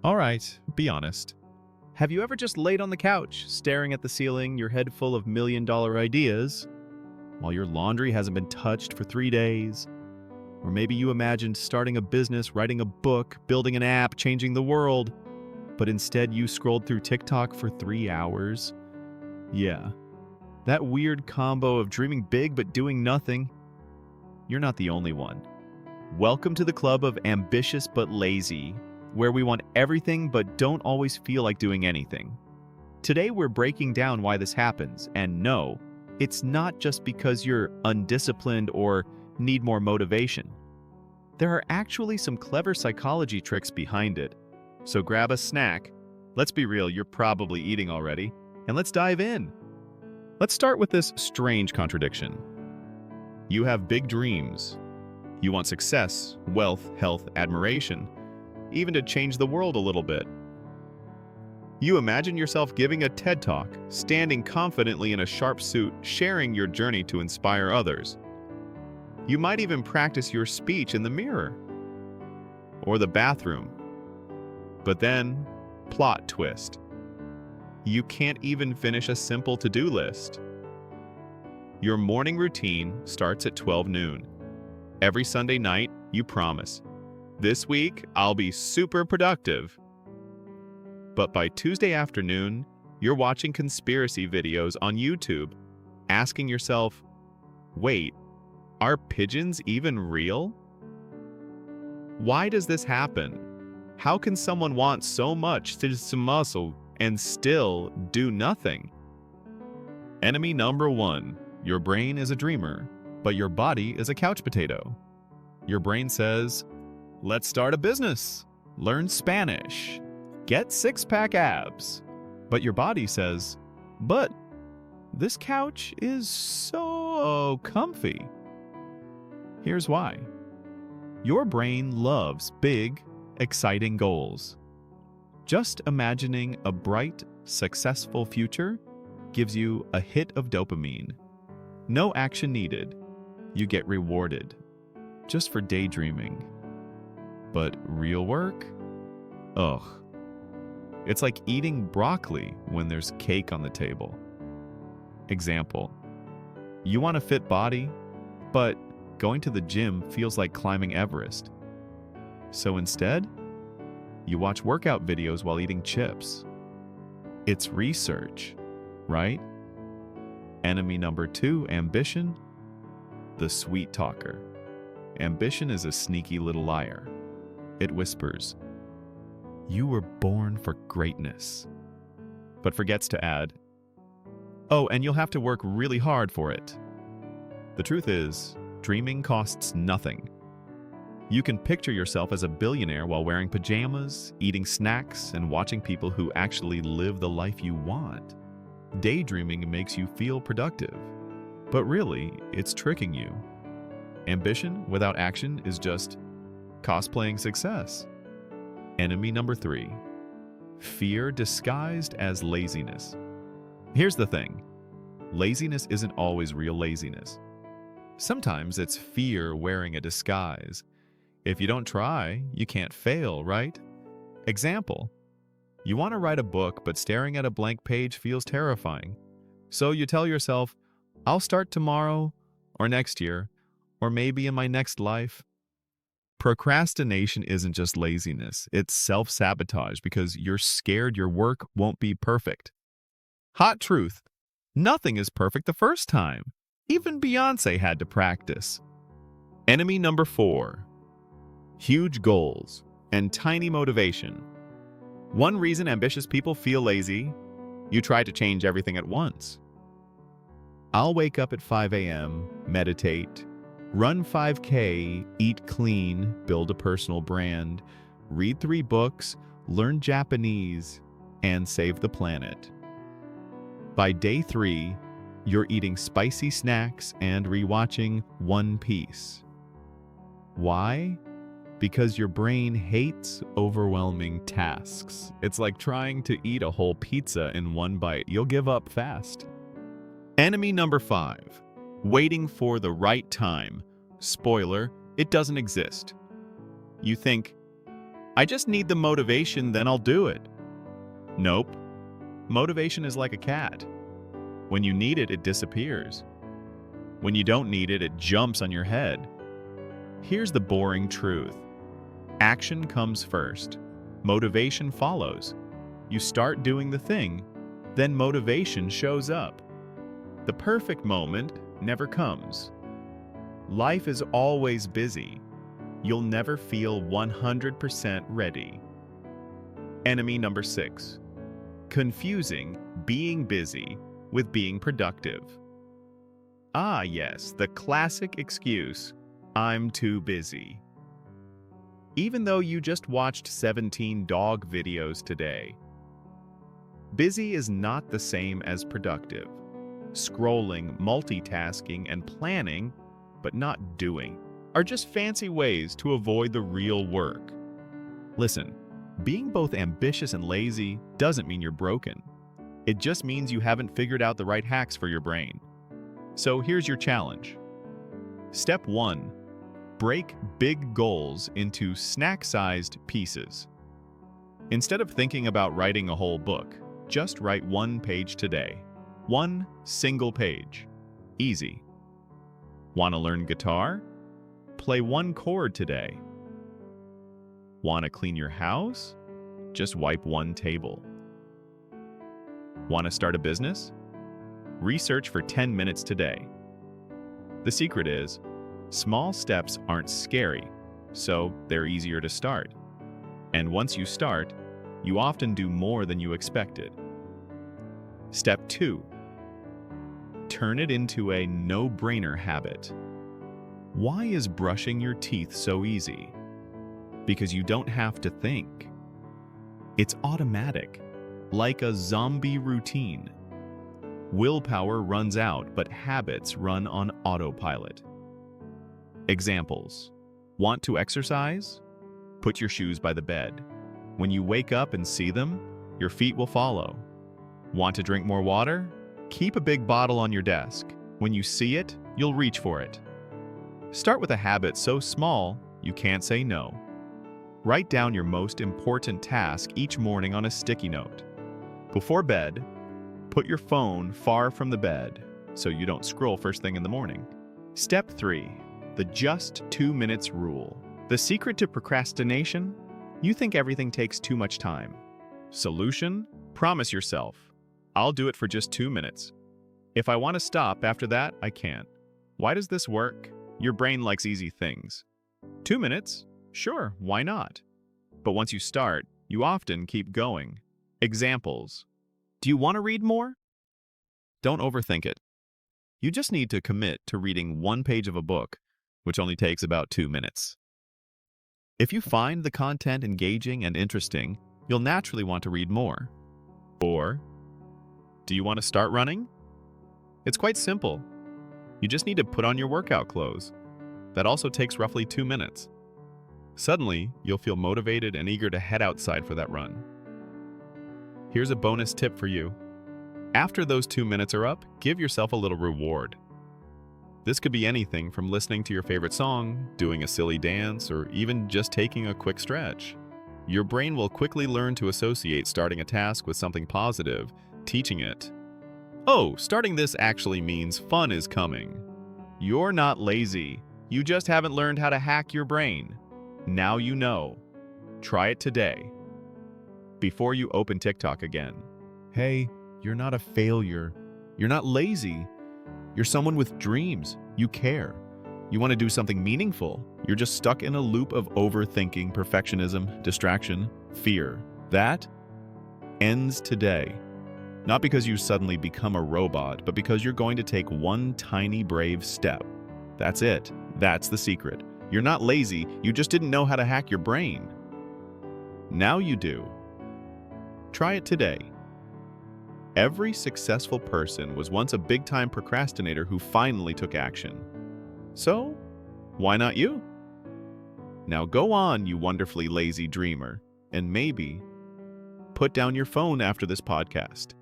All right, be honest. Have you ever just laid on the couch, staring at the ceiling, your head full of million-dollar ideas, while your laundry hasn't been touched for 3 days? Or maybe you imagined starting a business, writing a book, building an app, changing the world, but instead you scrolled through TikTok for 3 hours? Yeah, that weird combo of dreaming big but doing nothing. You're not the only one. Welcome to the club of ambitious but lazy, where we want everything but don't always feel like doing anything. Today we're breaking down why this happens, and no, it's not just because you're undisciplined or need more motivation. There are actually some clever psychology tricks behind it. So grab a snack. Let's be real, you're probably eating already, and let's dive in. Let's start with this strange contradiction. You have big dreams. You want success, wealth, health, admiration, even to change the world a little bit. You imagine yourself giving a TED Talk, standing confidently in a sharp suit, sharing your journey to inspire others. You might even practice your speech in the mirror or the bathroom. But then, plot twist. You can't even finish a simple to-do list. Your morning routine starts at 12 noon. Every Sunday night, you promise, "This week, I'll be super productive." But by Tuesday afternoon, you're watching conspiracy videos on YouTube, asking yourself, wait, are pigeons even real? Why does this happen? How can someone want so much to muscle and still do nothing? Enemy number one, your brain is a dreamer, but your body is a couch potato. Your brain says, let's start a business, learn Spanish, get six-pack abs. But your body says, but this couch is so comfy. Here's why. Your brain loves big, exciting goals. Just imagining a bright, successful future gives you a hit of dopamine. No action needed. You get rewarded. Just for daydreaming. But real work? Ugh. It's like eating broccoli when there's cake on the table. Example. You want a fit body, but going to the gym feels like climbing Everest. So instead, you watch workout videos while eating chips. It's research, right? Enemy number two, ambition. The sweet talker. Ambition is a sneaky little liar. It whispers, you were born for greatness, but forgets to add, oh, and you'll have to work really hard for it. The truth is, dreaming costs nothing. You can picture yourself as a billionaire while wearing pajamas, eating snacks, and watching people who actually live the life you want. Daydreaming makes you feel productive, but really, it's tricking you. Ambition without action is just cosplaying success. Enemy number three, fear disguised as laziness. Here's the thing. Laziness isn't always real laziness. Sometimes it's fear wearing a disguise. If you don't try, you can't fail, right? Example. You want to write a book, but staring at a blank page feels terrifying. So you tell yourself, I'll start tomorrow, or next year, or maybe in my next life. Procrastination isn't just laziness, it's self-sabotage because you're scared your work won't be perfect. Hot truth, nothing is perfect the first time. Even Beyoncé had to practice. Enemy number four, huge goals and tiny motivation. One reason ambitious people feel lazy, you try to change everything at once. I'll wake up at 5 a.m., meditate, run 5K, eat clean, build a personal brand, read 3 books, learn Japanese, and save the planet. By day 3, you're eating spicy snacks and rewatching One Piece. Why? Because your brain hates overwhelming tasks. It's like trying to eat a whole pizza in one bite. You'll give up fast. Enemy number 5. Waiting for the right time. Spoiler, it doesn't exist. You think, I just need the motivation, then I'll do it. Nope. Motivation is like a cat. When you need it, it disappears. When you don't need it, it jumps on your head. Here's the boring truth. Action comes first. Motivation follows. You start doing the thing, then motivation shows up. The perfect moment never comes. Life is always busy. You'll never feel 100% ready. Enemy number 6. Confusing being busy with being productive. Ah, yes, the classic excuse, I'm too busy. Even though you just watched 17 dog videos today. Busy is not the same as productive. Scrolling, multitasking, and planning, but not doing, are just fancy ways to avoid the real work. Listen, being both ambitious and lazy doesn't mean you're broken. It just means you haven't figured out the right hacks for your brain. So here's your challenge. Step 1. Break big goals into snack-sized pieces. Instead of thinking about writing a whole book, just write 1 page today. 1 single page. Easy. Want to learn guitar? Play 1 chord today. Want to clean your house? Just wipe 1 table. Want to start a business? Research for 10 minutes today. The secret is, small steps aren't scary, so they're easier to start. And once you start, you often do more than you expected. Step 2. Turn it into a no-brainer habit. Why is brushing your teeth so easy? Because you don't have to think. It's automatic, like a zombie routine. Willpower runs out, but habits run on autopilot. Examples. Want to exercise? Put your shoes by the bed. When you wake up and see them, your feet will follow. Want to drink more water? Keep a big bottle on your desk. When you see it, you'll reach for it. Start with a habit so small, you can't say no. Write down your most important task each morning on a sticky note. Before bed, put your phone far from the bed so you don't scroll first thing in the morning. Step 3. The just 2 minutes rule. The secret to procrastination? You think everything takes too much time. Solution? Promise yourself, I'll do it for just 2 minutes. If I want to stop after that, I can't. Why does this work? Your brain likes easy things. 2 minutes? Sure, why not? But once you start, you often keep going. Examples. Do you want to read more? Don't overthink it. You just need to commit to reading 1 page of a book, which only takes about 2 minutes. If you find the content engaging and interesting, you'll naturally want to read more. Or, do you want to start running? It's quite simple. You just need to put on your workout clothes. That also takes roughly 2 minutes. Suddenly, you'll feel motivated and eager to head outside for that run. Here's a bonus tip for you. After those 2 minutes are up, give yourself a little reward. This could be anything from listening to your favorite song, doing a silly dance, or even just taking a quick stretch. Your brain will quickly learn to associate starting a task with something positive, teaching it. Oh, starting this actually means fun is coming. You're not lazy. You just haven't learned how to hack your brain. Now you know. Try it today. Before you open TikTok again. Hey, you're not a failure. You're not lazy. You're someone with dreams. You care. You want to do something meaningful. You're just stuck in a loop of overthinking, perfectionism, distraction, fear. That ends today. Not because you suddenly become a robot, but because you're going to take 1 tiny brave step. That's it. That's the secret. You're not lazy, you just didn't know how to hack your brain. Now you do. Try it today. Every successful person was once a big-time procrastinator who finally took action. So, why not you? Now go on, you wonderfully lazy dreamer, and maybe put down your phone after this podcast.